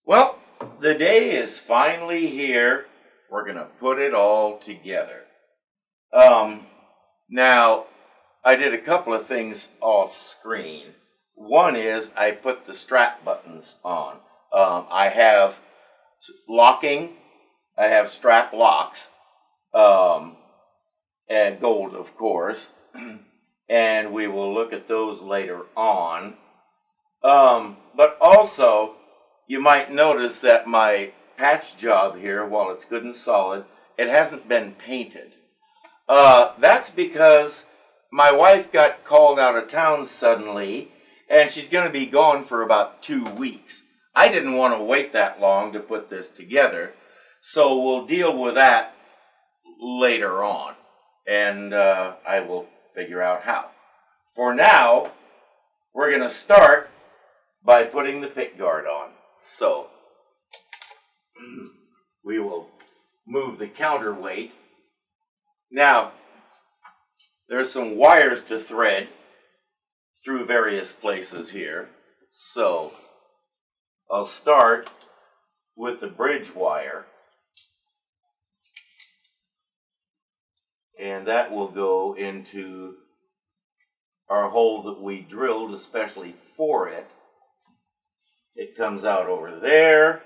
Well, the day is finally here. We're going to put it all together. Um, Now, I did a couple of things off screen. One is I put the strap buttons on. I have locking, I have strap locks, um, and gold, of course, and we will look at those later on. But also, you might notice that my patch job here, while it's good and solid, it hasn't been painted. That's because my wife got called out of town suddenly, and she's going to be gone for about 2 weeks. I didn't want to wait that long to put this together, so we'll deal with that later on, and I will figure out how. For now, we're going to start by putting the pick guard on. So, we will move the counterweight. Now, there's some wires to thread through various places here. So, I'll start with the bridge wire. And that will go into our hole that we drilled especially for it. It comes out over there.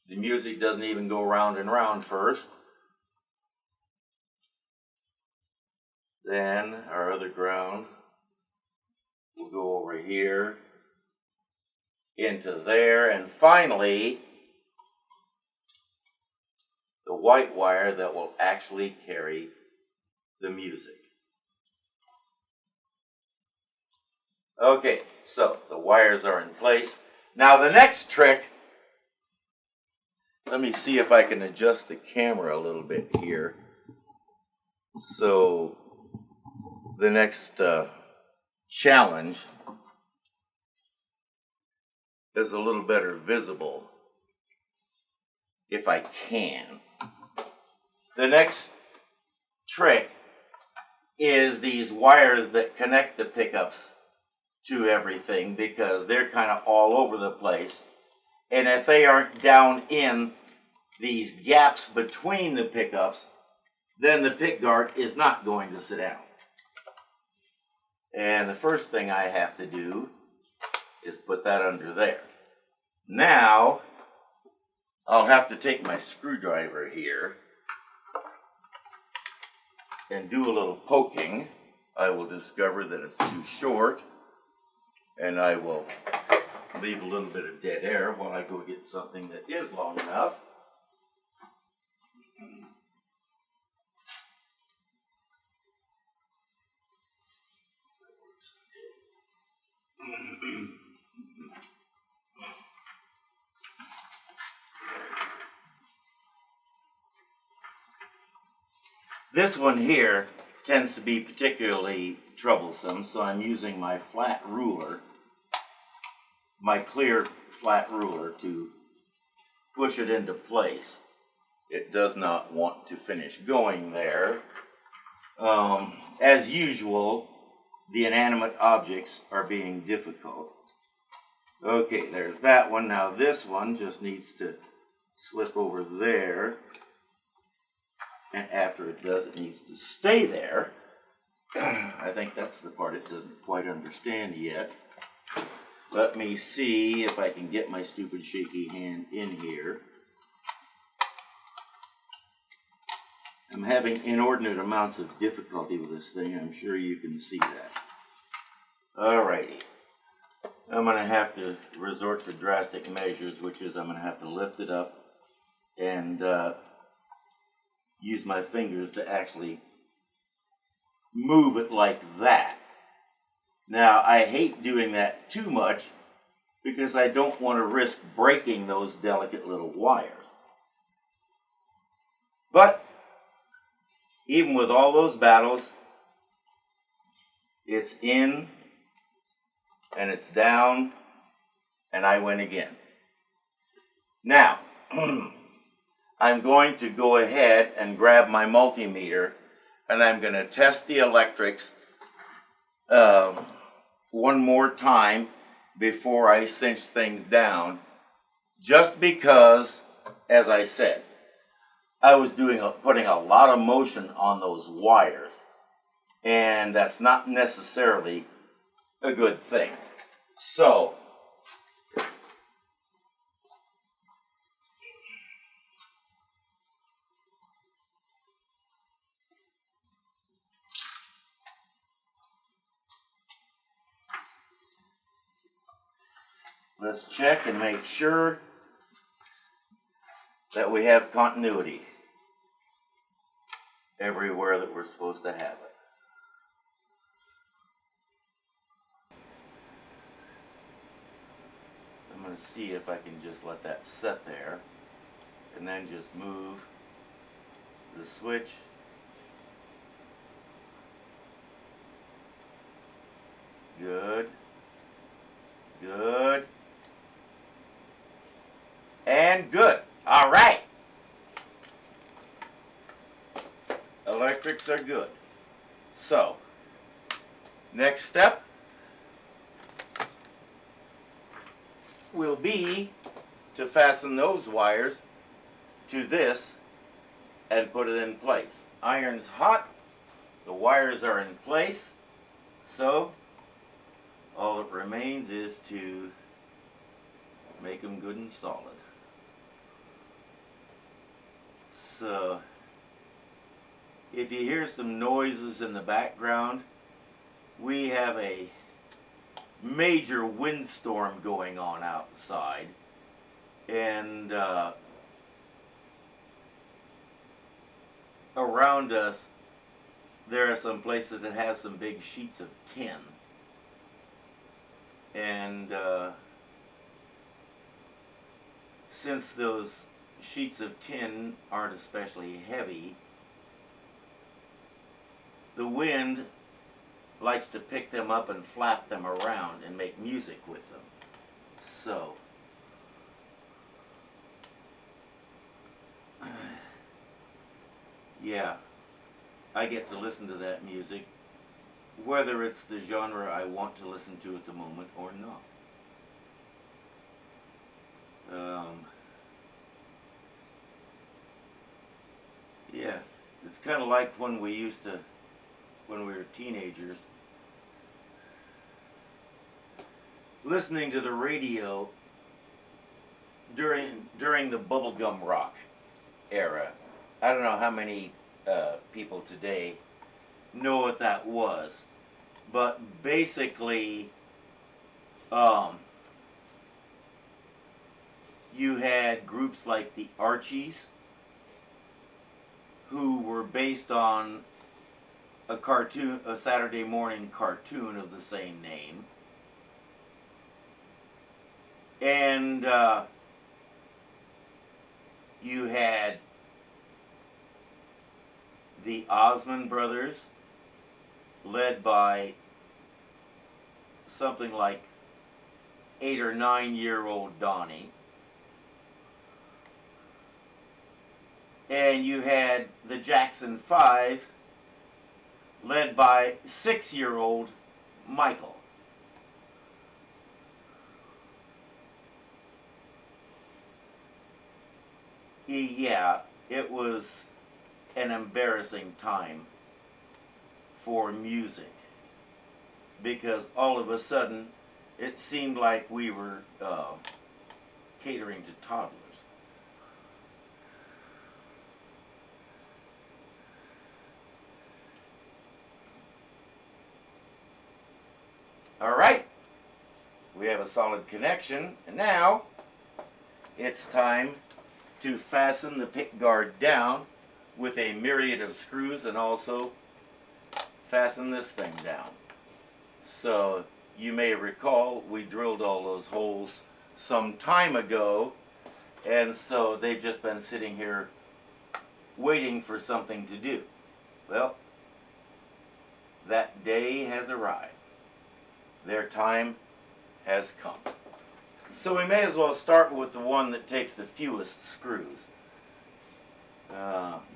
The music doesn't even go round and round first. Then our other ground will go over here into there, and finally the white wire that will actually carry the music. Okay, so the wires are in place. Now the next trick, let me see if I can adjust the camera a little bit here. So the next challenge is a little better visible, if I can. The next trick is these wires that connect the pickups to everything, because they're kind of all over the place. And if they aren't down in these gaps between the pickups, then the pick guard is not going to sit down. And the first thing I have to do is put that under there. Now, I'll have to take my screwdriver here and do a little poking. I will discover that it's too short, and I will leave a little bit of dead air while I go get something that is long enough. This one here tends to be particularly troublesome, so I'm using my flat ruler, my clear flat ruler, to push it into place. It does not want to finish going there. As usual, the inanimate objects are being difficult. Okay, there's that one. Now this one just needs to slip over there. And after it does, it needs to stay there. I think that's the part it doesn't quite understand yet. Let me see if I can get my stupid shaky hand in here. I'm having inordinate amounts of difficulty with this thing. I'm sure you can see that. Alrighty. I'm going to have to resort to drastic measures, which is I'm going to have to lift it up and use my fingers to actually move it like that. Now, I hate doing that too much because I don't want to risk breaking those delicate little wires. But even with all those battles, it's in and it's down, and I win again. Now, I'm going to go ahead and grab my multimeter, and I'm going to test the electrics one more time before I cinch things down just because, as I said, I was putting a lot of motion on those wires, and that's not necessarily a good thing. So, let's check and make sure that we have continuity everywhere that we're supposed to have it. I'm going to see if I can just let that set there and then just move the switch. Good. Good. And good. All right. Electrics are good. So, next step will be to fasten those wires to this and put it in place. Iron's hot. The wires are in place. So, all that remains is to make them good and solid. So, if you hear some noises in the background, we have a major windstorm going on outside, and around us there are some places that have some big sheets of tin, and since those sheets of tin aren't especially heavy, the wind likes to pick them up and flap them around and make music with them. So, yeah, I get to listen to that music, whether it's the genre I want to listen to at the moment or not. Yeah, it's kind of like when we were teenagers, listening to the radio during the bubblegum rock era. I don't know how many people today know what that was, but basically, you had groups like the Archies, who were based on a Saturday morning cartoon of the same name, and you had the Osmond brothers, led by something like 8 or 9-year-old Donnie. And you had the Jackson 5, led by 6-year-old Michael. Yeah, it was an embarrassing time for music, because all of a sudden it seemed like we were catering to toddlers. All right, we have a solid connection, and now it's time to fasten the pick guard down with a myriad of screws, and also fasten this thing down. So you may recall we drilled all those holes some time ago, and so they've just been sitting here waiting for something to do. Well, that day has arrived. Their time has come. So we may as well start with the one that takes the fewest screws.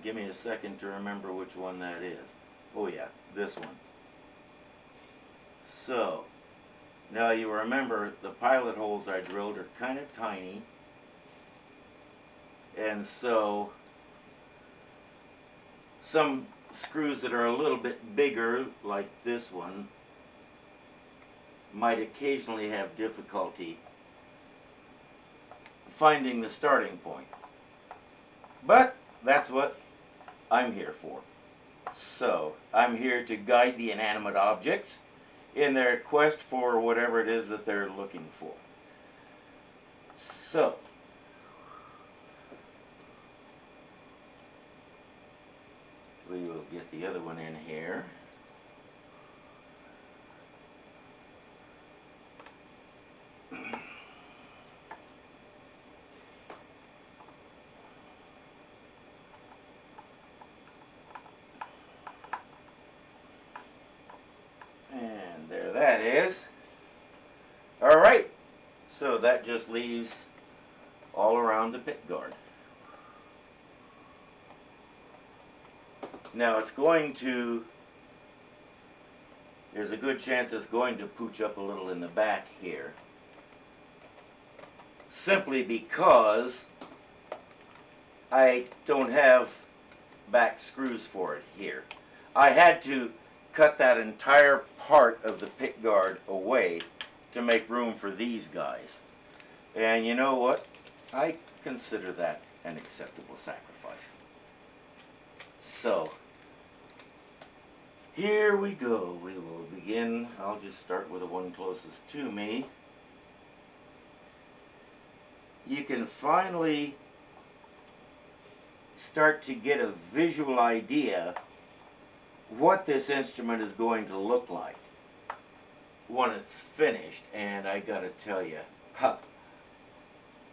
Give me a second to remember which one that is. Oh yeah, this one. So, now you remember the pilot holes I drilled are kind of tiny, And so some screws that are a little bit bigger, like this one, might occasionally have difficulty finding the starting point. But that's what I'm here for. So I'm here to guide the inanimate objects in their quest for whatever it is that they're looking for. So we will get the other one in here. And there that is. All right, so that just leaves all around the pick guard. Now it's going to, there's a good chance it's going to pooch up a little in the back here, simply because I don't have back screws for it here. I had to cut that entire part of the pick guard away to make room for these guys. And you know what? I consider that an acceptable sacrifice. So, here we go. We will begin. I'll just start with the one closest to me. You can finally start to get a visual idea what this instrument is going to look like when it's finished. And I gotta tell you,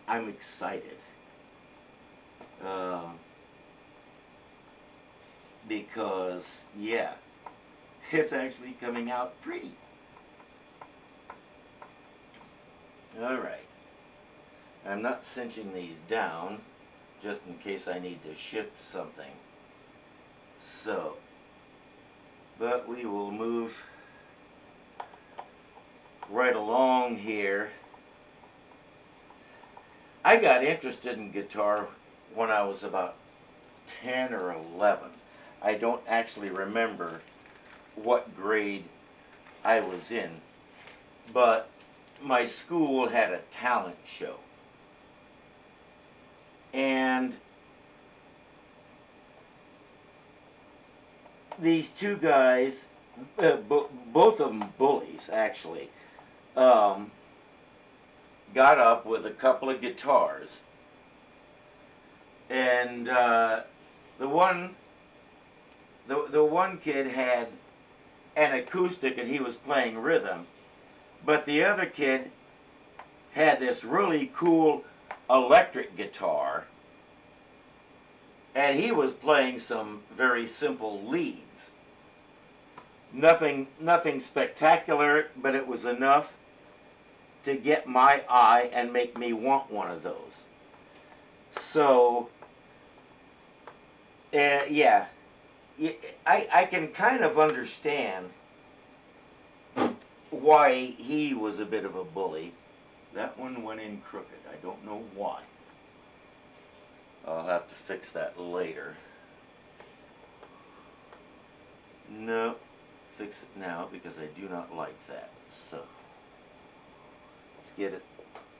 I'm excited. Because, yeah, it's actually coming out pretty. Alright. I'm not cinching these down just in case I need to shift something. So, but we will move right along here. I got interested in guitar when I was about 10 or 11. I don't actually remember what grade I was in, but my school had a talent show. And these two guys, both of them bullies actually, got up with a couple of guitars, and the one kid had an acoustic and he was playing rhythm, but the other kid had this really cool electric guitar, and he was playing some very simple leads. Nothing spectacular, but it was enough to get my eye and make me want one of those. So, yeah, I can kind of understand why he was a bit of a bully. That one went in crooked. I don't know why. I'll have to fix that later. No, fix it now because I do not like that. So, let's get it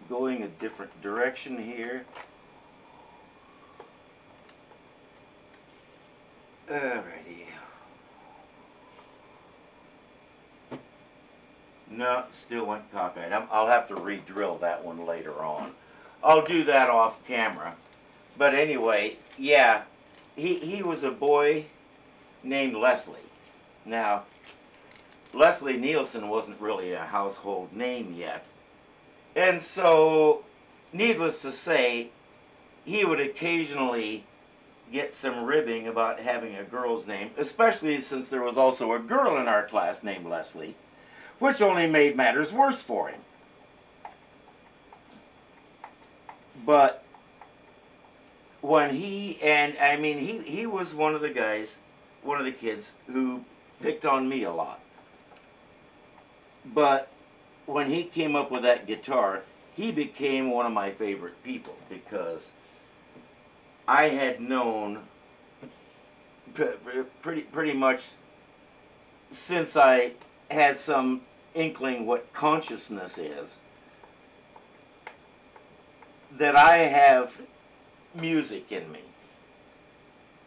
going a different direction here. Alrighty. No, still went cockeyed. I'll have to re-drill that one later on. I'll do that off camera. But anyway, yeah, he was a boy named Leslie. Now, Leslie Nielsen wasn't really a household name yet. And so, needless to say, he would occasionally get some ribbing about having a girl's name, especially since there was also a girl in our class named Leslie, which only made matters worse for him. But when he was one of the guys, one of the kids who picked on me a lot. But when he came up with that guitar, he became one of my favorite people because I had known pretty much since I had some inkling what consciousness is, that I have music in me.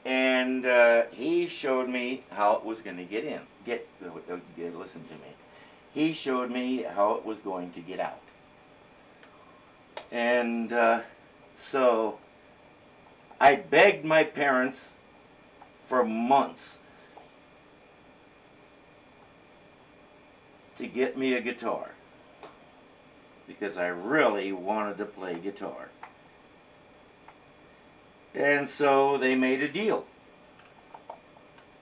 And he showed me how it was going to get in. Listen to me. He showed me how it was going to get out. And so I begged my parents for months to get me a guitar, because I really wanted to play guitar. And so they made a deal.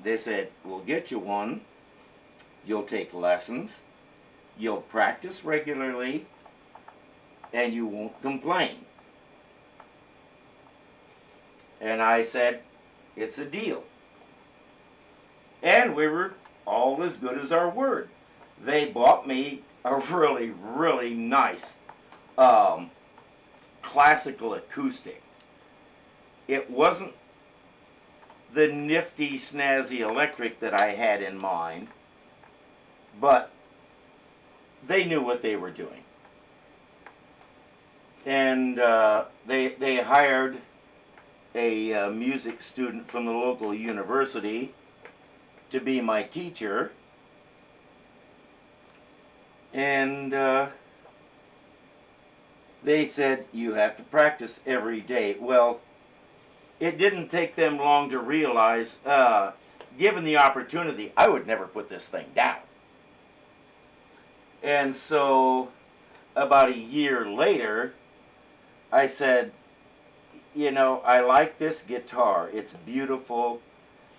They said, we'll get you one, you'll take lessons, you'll practice regularly, and you won't complain. And I said, it's a deal. And we were all as good as our word. They bought me a really, really nice classical acoustic. It wasn't the nifty, snazzy electric that I had in mind, but they knew what they were doing. And they hired a music student from the local university to be my teacher. And they said, you have to practice every day. Well, it didn't take them long to realize, given the opportunity, I would never put this thing down. And so about a year later, I said, you know, I like this guitar. It's beautiful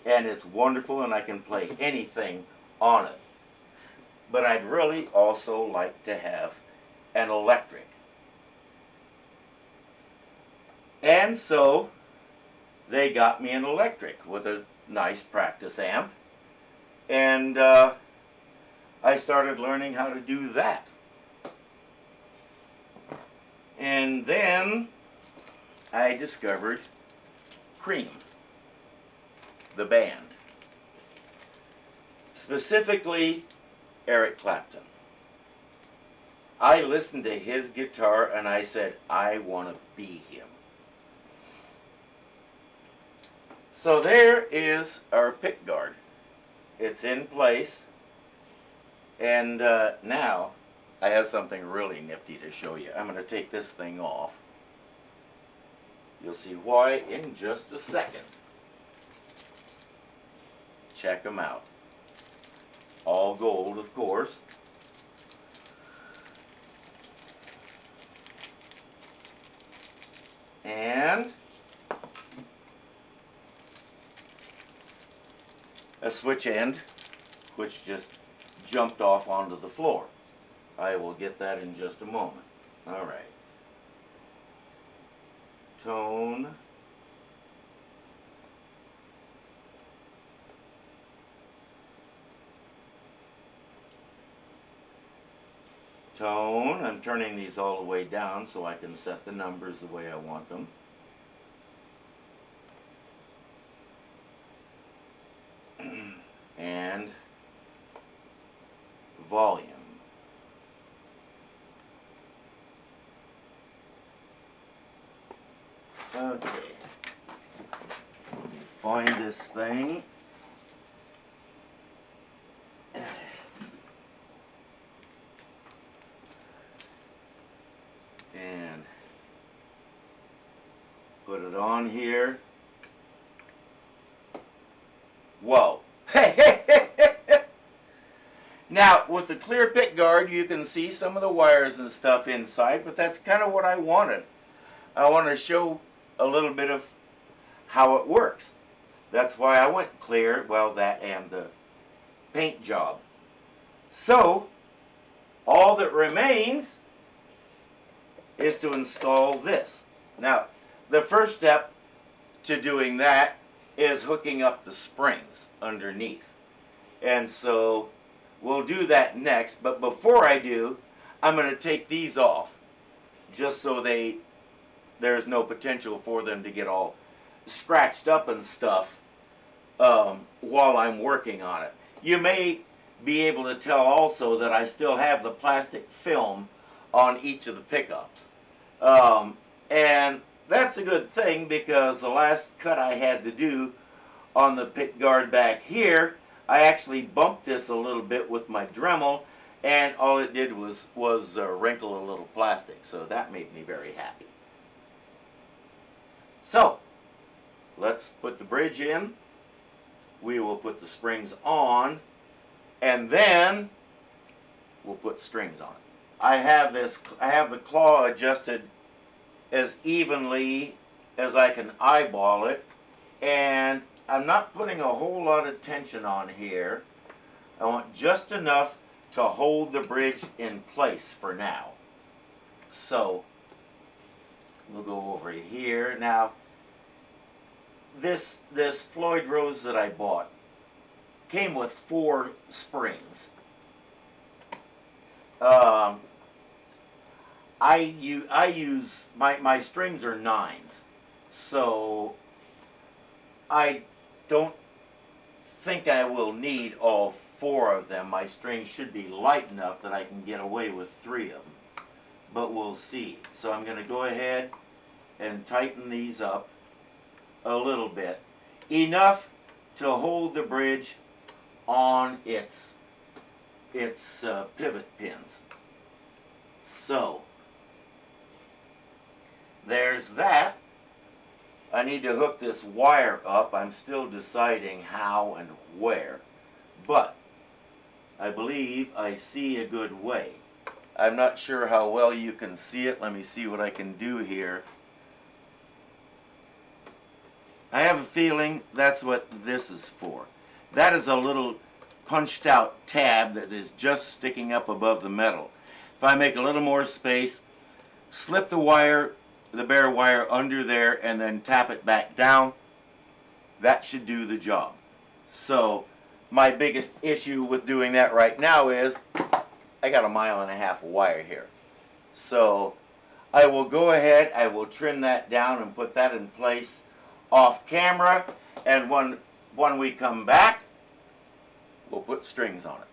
and it's wonderful, and I can play anything on it. But I'd really also like to have an electric. And so they got me an electric with a nice practice amp. And I started learning how to do that. And then I discovered Cream, the band. Specifically, Eric Clapton. I listened to his guitar and I said, I want to be him. So there is our pickguard. It's in place. And now I have something really nifty to show you. I'm going to take this thing off. You'll see why in just a second. Check them out. All gold, of course. And a switch end, which just jumped off onto the floor. I will get that in just a moment. All right. Tone. Tone. I'm turning these all the way down so I can set the numbers the way I want them. And volume. Okay. Let me find this thing. And put it on here. Whoa. Now, with the clear pick guard, you can see some of the wires and stuff inside, but that's kind of what I wanted. I want to show a little bit of how it works. That's why I went clear, well, that and the paint job. So, all that remains is to install this. Now, the first step to doing that is hooking up the springs underneath. And so we'll do that next, but before I do, I'm going to take these off just so there's no potential for them to get all scratched up and stuff while I'm working on it. You may be able to tell also that I still have the plastic film on each of the pickups. And that's a good thing, because the last cut I had to do on the pick guard back here, I actually bumped this a little bit with my Dremel, and all it did was wrinkle a little plastic, so that made me very happy. So, let's put the bridge in. We will put the springs on, and then we'll put strings on it. I have the claw adjusted as evenly as I can eyeball it, and I'm not putting a whole lot of tension on here. I want just enough to hold the bridge in place for now. So we'll go over here. Now, this Floyd Rose that I bought came with 4 springs. I use my strings are 9s, so I don't think I will need all 4 of them. My strings should be light enough that I can get away with 3 of them, but we'll see. So I'm going to go ahead and tighten these up a little bit, enough to hold the bridge on its pivot pins. So there's that. I need to hook this wire up. I'm still deciding how and where, but I believe I see a good way. I'm not sure how well you can see it. Let me see what I can do here. I have a feeling that's what this is for. That is a little punched out tab that is just sticking up above the metal. If I make a little more space, slip the wire, the bare wire under there, and then tap it back down, that should do the job. So my biggest issue with doing that right now is I got 1.5 miles of wire here. So I will go ahead, I will trim that down and put that in place off camera, and when we come back, we'll put strings on it.